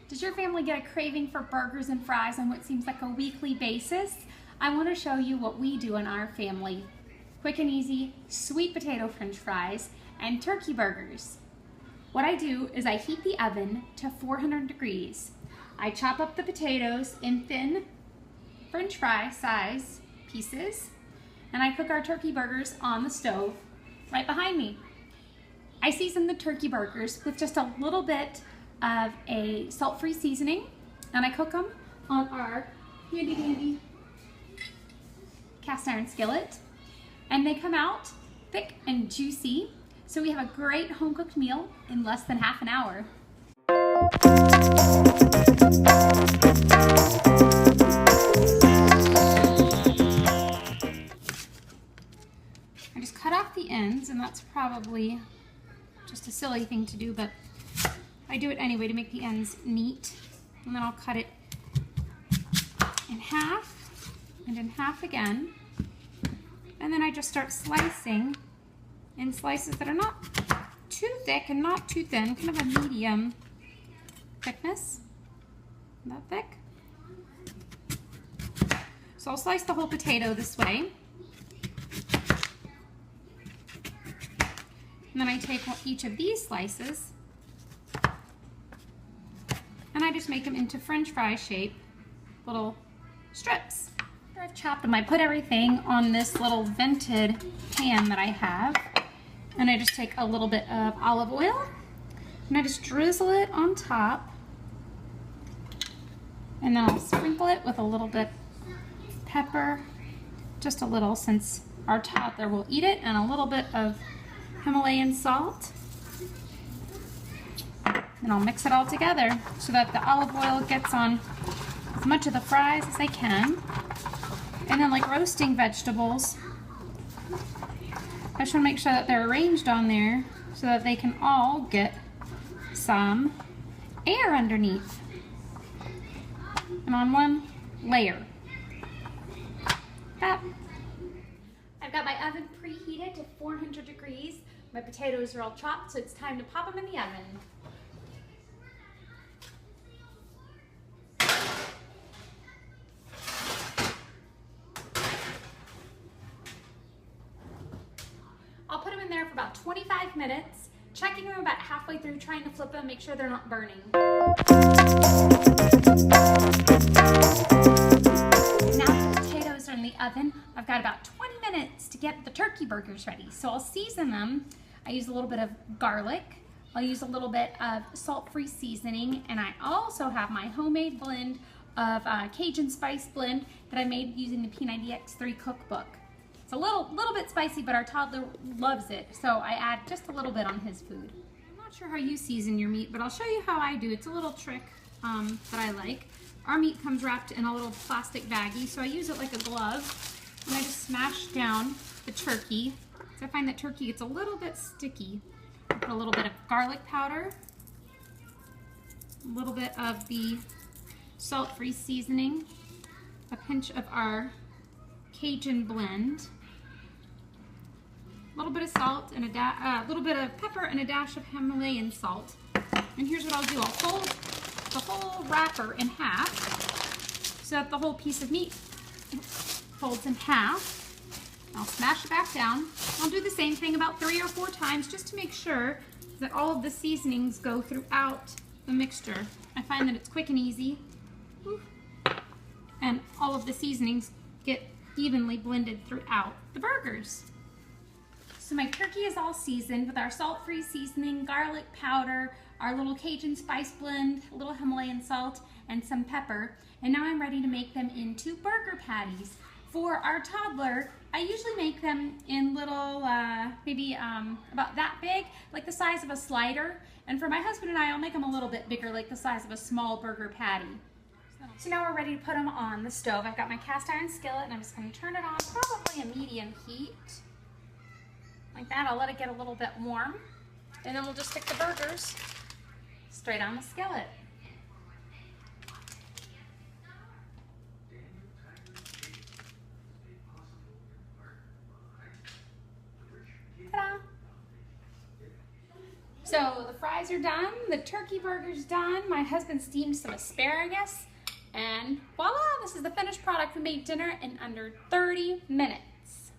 Does your family get a craving for burgers and fries on what seems like a weekly basis? I want to show you what we do in our family. Quick and easy, sweet potato french fries and turkey burgers. What I do is I heat the oven to 400 degrees. I chop up the potatoes in thin french fry size pieces, and I cook our turkey burgers on the stove right behind me. I season the turkey burgers with just a little bit of a salt-free seasoning, and I cook them on our handy dandy cast iron skillet, and they come out thick and juicy, so we have a great home-cooked meal in less than half an hour. I just cut off the ends, and that's probably just a silly thing to do, but I do it anyway to make the ends neat. And then I'll cut it in half and in half again. And then I just start slicing in slices that are not too thick and not too thin, kind of a medium thickness. That thick. So I'll slice the whole potato this way. And then I take each of these slices and I just make them into french fry shape, little strips. After I've chopped them, I put everything on this little vented pan that I have, and I just take a little bit of olive oil and I just drizzle it on top, and then I'll sprinkle it with a little bit of pepper, just a little since our toddler will eat it, and a little bit of Himalayan salt. And I'll mix it all together so that the olive oil gets on as much of the fries as I can. And then, like roasting vegetables, I just want to make sure that they're arranged on there so that they can all get some air underneath and on one layer. I've got my oven preheated to 400 degrees. My potatoes are all chopped, so it's time to pop them in the oven. I'll put them in there for about 25 minutes, checking them about halfway through, trying to flip them, make sure they're not burning. Now the potatoes are in the oven, I've got about 20 minutes to get the turkey burgers ready. So I'll season them. I use a little bit of garlic. I'll use a little bit of salt-free seasoning, and I also have my homemade blend of Cajun spice blend that I made using the P90X3 cookbook. It's a little bit spicy, but our toddler loves it, so I add just a little bit on his food. I'm not sure how you season your meat, but I'll show you how I do. It's a little trick that I like. Our meat comes wrapped in a little plastic baggie, so I use it like a glove, and I just smash down the turkey. So I find that turkey gets a little bit sticky. I put a little bit of garlic powder, a little bit of the salt-free seasoning, a pinch of our Cajun blend, a little bit of salt and a little bit of pepper and a dash of Himalayan salt. And here's what I'll do. I'll fold the whole wrapper in half so that the whole piece of meat folds in half. I'll smash it back down. I'll do the same thing about 3 or 4 times just to make sure that all of the seasonings go throughout the mixture. I find that it's quick and easy, and all of the seasonings get evenly blended throughout the burgers. So my turkey is all seasoned with our salt-free seasoning, garlic powder, our little Cajun spice blend, a little Himalayan salt, and some pepper. And now I'm ready to make them into burger patties. For our toddler, I usually make them in little, maybe about that big, like the size of a slider. And for my husband and I, I'll make them a little bit bigger, like the size of a small burger patty. So now we're ready to put them on the stove. I've got my cast iron skillet, and I'm just going to turn it on, probably a medium heat. Like that. I'll let it get a little bit warm, and then we'll just stick the burgers straight on the skillet. So the fries are done, the turkey burger's done, my husband steamed some asparagus, and voila, this is the finished product. We made dinner in under 30 minutes.